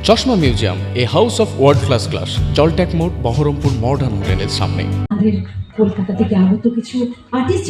চশমা museum, a house of world class, জলট্যাক মোড়, বহরমপুর মডার্ন হোটেলের সামনে। আমাদের কলকাতা থেকে আগত কিছু আর্টিস্ট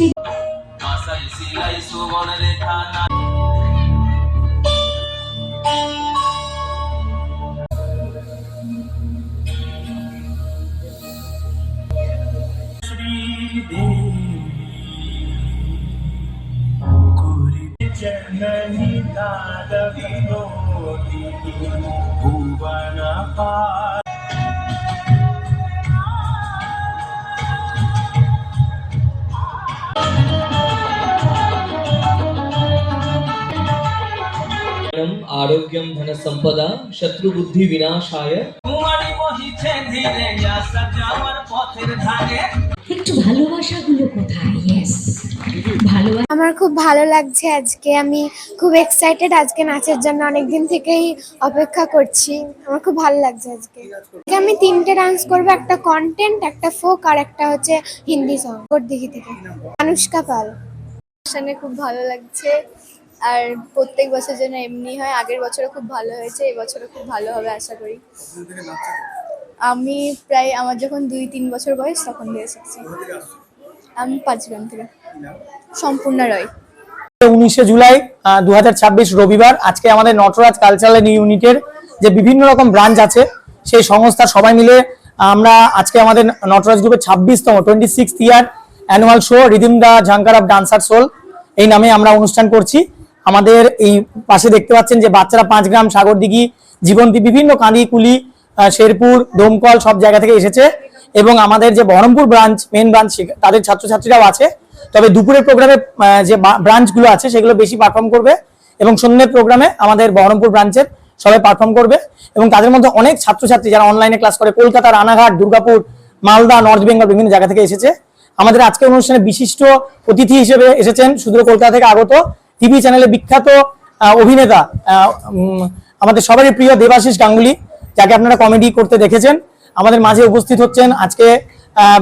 आरोग्यम धन संपदा शत्रु बुद्धि विनाशाय। একটু ভালোবাসাগুলো কোথায়? ইয়েস, ভালোবাসা। আমার খুব ভালো লাগছে আজকে, আমি খুব এক্সাইটেড আজকে নাচের জন্য, অনেকদিন থেকেই অপেক্ষা করছি। আমার খুব ভালো লাগছে আজকে। আমি 3টে ডান্স করবো, একটা কন্টেন্ট, একটা ফোক আর একটা হচ্ছে হিন্দি সং। দিঘি থেকে অনুষ্কা পাল। খুব ভালো লাগছে, আর প্রত্যেক বছর যেন এমনি হয়। আগের বছরও খুব ভালো হয়েছে, এবছরও খুব ভালো হবে আশা করি। আমি প্রায় আমার যখন 2-3 বছর বয়স তখন দিয়ে শিখছি। আমি পাঁচগ্রাম থেকে। সম্পূর্ণ রয়। 19 জুলাই 2026 রবিবার আজকে আমাদের নটরাজ কালচারাল ইউনিটের যে বিভিন্ন রকম ব্রাঞ্চ আছে সেই সংস্থা সবাই মিলে আমরা আজকে আমাদের নটরাজ গ্রুপের 26th year annual show rhythm the Jhankar of dancer soul এই নামে আমরা অনুষ্ঠান করছি। আমাদের এই পাশে দেখতে পাচ্ছেন যে বাচ্চারা পাঁচগ্রাম, সাগরদিঘি, জীবন্তী, বিভিন্ন কাঁদিকুলি, শেরপুর, দমকল সব জায়গা থেকে এসেছে এবং আমাদের যে বহরমপুর ব্রাঞ্চ মেন ব্রাঞ্চ তাদের ছাত্রছাত্রীরাও আছে। তবে দুপুরের প্রোগ্রামে যে ব্রাঞ্চগুলো আছে সেগুলো বেশি পারফর্ম করবে এবং সন্ধ্যের প্রোগ্রামে আমাদের বহরমপুর ব্রাঞ্চের সবাই পারফর্ম করবে এবং তাদের মধ্যে অনেক ছাত্রছাত্রী যারা অনলাইনে ক্লাস করে কলকাতা, রানাঘাট, দুর্গাপুর, মালদা, নর্থ বেঙ্গল বিভিন্ন জায়গা থেকে এসেছে। আমাদের আজকের অনুষ্ঠানে বিশিষ্ট অতিথি হিসেবে এসেছেন সুদূর কলকাতা থেকে আগত টিভি চ্যানেলে বিখ্যাত অভিনেতা, আমাদের সবারই প্রিয় দেবাশিস গাঙ্গুলি, যাকে আপনারা কমেডি করতে দেখেছেন। আমাদের মাঝে উপস্থিত হচ্ছেন আজকে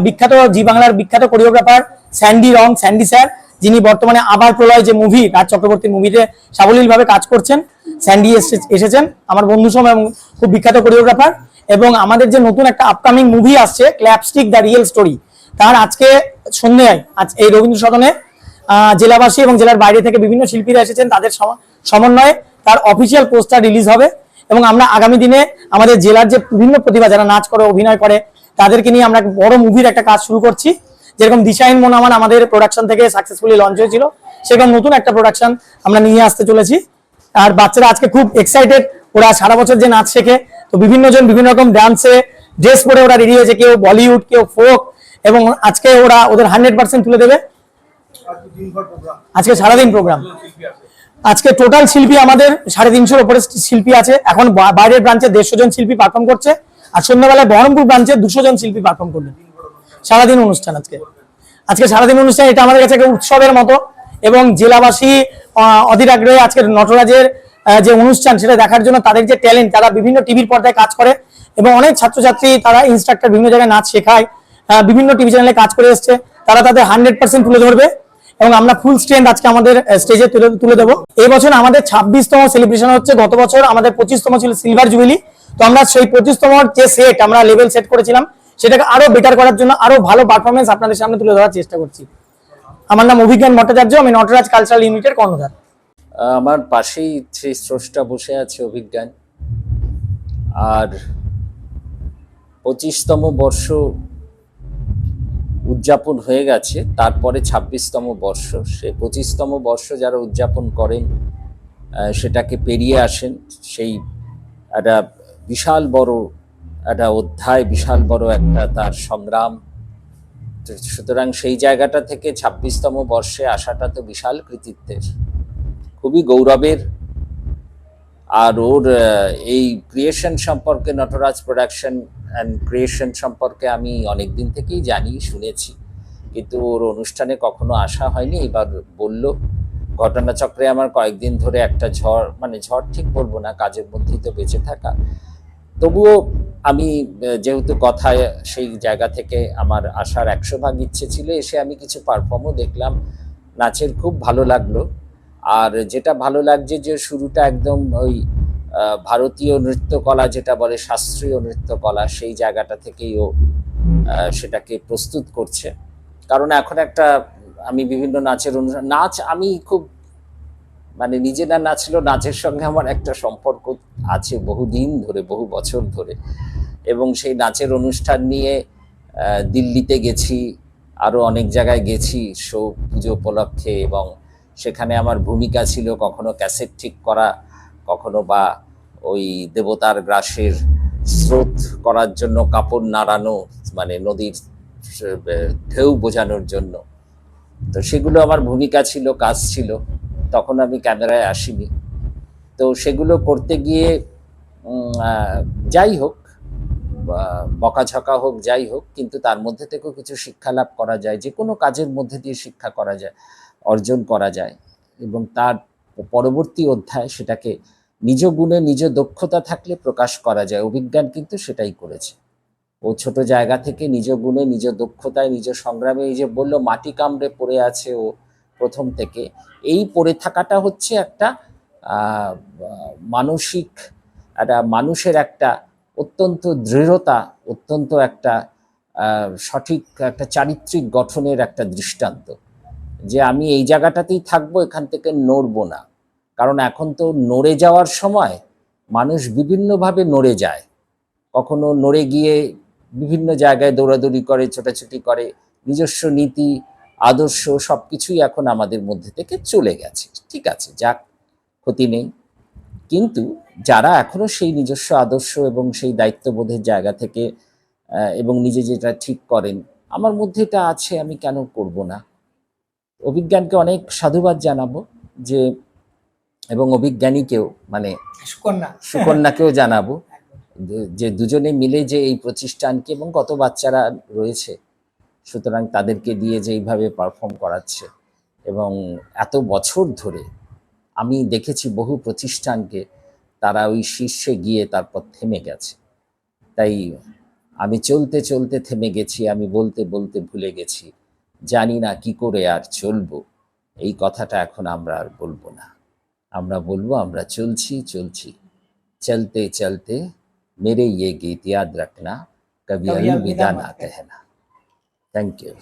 বিখ্যাত জি বাংলার বিখ্যাত কোরিওগ্রাফার স্যান্ডি স্যার, যিনি বর্তমানে আবার প্রলয় যে মুভি রাজ চক্রবর্তীর মুভিতে সাবলীলভাবে কাজ করছেন। স্যান্ডি এসেছেন আমার বন্ধু সম এবং খুব বিখ্যাত কোরিওগ্রাফার। এবং আমাদের যে নতুন একটা আপকামিং মুভি আসছে ক্ল্যাপস্টিক দ্য রিয়েল স্টোরি, তার আজকে সন্ধ্যায় এই রবীন্দ্র সদনে জেলাবাসী এবং জেলার বাইরে থেকে বিভিন্ন শিল্পীরা এসেছেন, তাদের সমন্বয়ে তার অফিসিয়াল পোস্টার রিলিজ হবে এবং আমরা আগামী দিনে আমাদের জেলার যে বিভিন্ন প্রতিভা যারা নাচ করে, অভিনয় করে, তাদেরকে নিয়ে আমরা বড় মুভির একটা কাজ শুরু করছি। যেরকম দিশাহীন মন আমার আমাদের প্রোডাকশন থেকে সাকসেসফুলি লঞ্চ হয়েছিল, সেরকম নতুন একটা প্রোডাকশন আমরা নিয়ে আসতে চলেছি। আর বাচ্চারা আজকে খুব এক্সাইটেড, ওরা সারা বছর যে নাচ শেখে, তো বিভিন্ন জন বিভিন্ন রকম ডান্সে ড্রেস পরে ওরা রেডি হয়েছে, কেউ বলিউড, কেউ ফোক, এবং আজকে ওরা ওদের 100% তুলে দেবে। আজকে সারাদিন প্রোগ্রাম, আজকে টোটাল শিল্পী আমাদের 350-এর উপরে শিল্পী আছে। এখন বাইরের ব্রাঞ্চে 150 জন শিল্পী পারফর্ম করছে, আর সন্ধ্যাবেলায় বহরমপুর ব্রাঞ্চে 200 জন শিল্পী পারফর্ম করবে। সারাদিন অনুষ্ঠান আজকে সারাদিন অনুষ্ঠান, এটা আমাদের কাছে একটা উৎসবের মতো এবং জেলাবাসী অধীর আগ্রহে আজকে নটরাজের যে অনুষ্ঠান সেটা দেখার জন্য। তাদের যে ট্যালেন্ট, তারা বিভিন্ন টিভির পর্দায় কাজ করে এবং অনেক ছাত্রছাত্রী তারা ইনস্ট্রাক্টর বিভিন্ন জায়গায় নাচ শেখায়, বিভিন্ন টিভি চ্যানেলে কাজ করে এসছে, তারা তাদের 100% তুলে ধরবে এবং আমরা ফুল স্ট্রেন্থ আজকে আমাদের স্টেজে তুলে দেবো। এই বছর আমাদের 26তম সেলিব্রেশন হচ্ছে। গত বছর আমাদের 25তম ছিল সিলভার জুবিলি, তো আমরা সেই 25তম যে সেট আমরা লেভেল সেট করেছিলাম সেটাকে আরো বেটার করার জন্য আরো ভালো পারফরমেন্স আপনাদের সামনে তুলে ধরার চেষ্টা করছি। আমার নাম অভিজ্ঞান ভট্টাচার্য, আমি নটরাজ কালচারাল ইউনিটের কর্ণধার। আমার পাশেই সেই স্রষ্টা বসে আছে অভিজ্ঞান, আর 25তম বর্ষ উদযাপন হয়ে গেছে, তারপরে 26তম বর্ষ। সে 25তম বর্ষ যারা উদযাপন করেন সেটাকে পেরিয়ে আসেন, সেই একটা বিশাল বড় একটা অধ্যায়, বিশাল বড় একটা তার সংগ্রাম। সুতরাং সেই জায়গাটা থেকে 26তম বর্ষে আসাটা তো বিশাল কৃতিত্বের, খুবই গৌরবের। আর ওর এই ক্রিয়েশন সম্পর্কে, নটরাজ প্রোডাকশন অ্যান্ড ক্রিয়েশন সম্পর্কে আমি অনেক দিন থেকেই জানি, শুনেছি, কিন্তু ওর অনুষ্ঠানে কখনো আসা হয়নি। এবার বলল, ঘটনাচক্রে আমার কয়েকদিন ধরে একটা ঝড়, মানে ঝড় ঠিক বলবো না, কাজের মধ্যেই তো বেঁচে থাকা, তবুও আমি যেহেতু কথায় সেই জায়গা থেকে আমার আসার 100 ভাগ ইচ্ছে ছিল। এসে আমি কিছু পারফর্মও দেখলাম, নাচের খুব ভালো লাগলো। আর যেটা ভালো লাগছে যে শুরুটা একদম ওই ভারতীয় নৃত্যকলা যেটা বলে শাস্ত্রীয় নৃত্যকলা, সেই জায়গাটা থেকেই ও সেটাকে প্রস্তুত করছে। কারণ এখন একটা আমি বিভিন্ন নাচের নাচ আমি খুব মানে নিজে না নাচলেও নাচের সঙ্গে আমার একটা সম্পর্ক আছে বহুদিন ধরে, বহু বছর ধরে। এবং সেই নাচের অনুষ্ঠান নিয়ে দিল্লিতে গেছি, আরও অনেক জায়গায় গেছি শো পুজো উপলক্ষে, এবং সেখানে আমার ভূমিকা ছিল কখনো ক্যাসেট ঠিক করা, কখনো বা ওই দেবতার গ্রাসের স্রোত করার জন্য কাপড় নাড়ানো, মানে নদীর ঢেউ বোঝানোর জন্য। তো সেগুলো আমার ভূমিকা ছিল, কাজ ছিল, তখন আমি ক্যামেরায় আসিনি। তো সেগুলো করতে গিয়ে যাই হোক, বকাঝকা হোক, যাই হোক, কিন্তু তার মধ্যে থেকেও কিছু শিক্ষা লাভ করা যায়, যে কোনো কাজের মধ্যে দিয়ে শিক্ষা করা যায়, অর্জন করা যায়, এবং তার পরবর্তী অধ্যায় সেটাকে নিজ গুণে নিজ দক্ষতা থাকলে প্রকাশ করা যায়। অভিজ্ঞান কিন্তু সেটাই করেছে। ও ছোট জায়গা থেকে নিজ গুণে নিজ দক্ষতায় নিজ সংগ্রামে, এই যে বললো মাটি কামড়ে পড়ে আছে ও প্রথম থেকে, এই পড়ে থাকাটা হচ্ছে একটা মানসিক একটা মানুষের একটা অত্যন্ত দৃঢ়তা, অত্যন্ত একটা সঠিক একটা চারিত্রিক গঠনের একটা দৃষ্টান্ত, যে আমি এই জায়গাটাতেই থাকবো, এখান থেকে নড়বো না। কারণ এখন তো নড়ে যাওয়ার সময়, মানুষ বিভিন্নভাবে নড়ে যায়, কখনো নড়ে গিয়ে বিভিন্ন জায়গায় দৌড়াদৌড়ি করে, ছোটাছুটি করে, নিজস্ব নীতি আদর্শ সব কিছুই এখন আমাদের মধ্যে থেকে চলে গেছে। ঠিক আছে, যাক, ক্ষতি নেই। কিন্তু যারা এখনো সেই নিজস্ব আদর্শ এবং সেই দায়িত্ববোধের জায়গা থেকে এবং নিজে যেটা ঠিক করেন, আমার মধ্যে এটা আছে, আমি কেন করব না। অভিজ্ঞানকে অনেক সাধুবাদ জানাবো, যে এবং অভিজ্ঞানীকেও মানে সুকন্যাকেও জানাবো, যে দুজনে মিলে যে এই প্রতিষ্ঠানকে, এবং কত বাচ্চারা রয়েছে, সুতরাং তাদেরকে দিয়ে যে এইভাবে পারফর্ম করাচ্ছে। এবং এত বছর ধরে আমি দেখেছি বহু প্রতিষ্ঠানকে, তারা ওই শীর্ষে গিয়ে তারপর থেমে গেছে। তাই আমি চলতে চলতে থেমে গেছি, আমি বলতে বলতে ভুলে গেছি, জানি না কি করে আর চলবো। এই কথাটা এখন আমরা আর বলবো না, আমরা বলবো আমরা চলছি চলছি, চলতে চলতে मेरे ये गीत याद रखना, कभी अलविदा ना कहना। Thank you.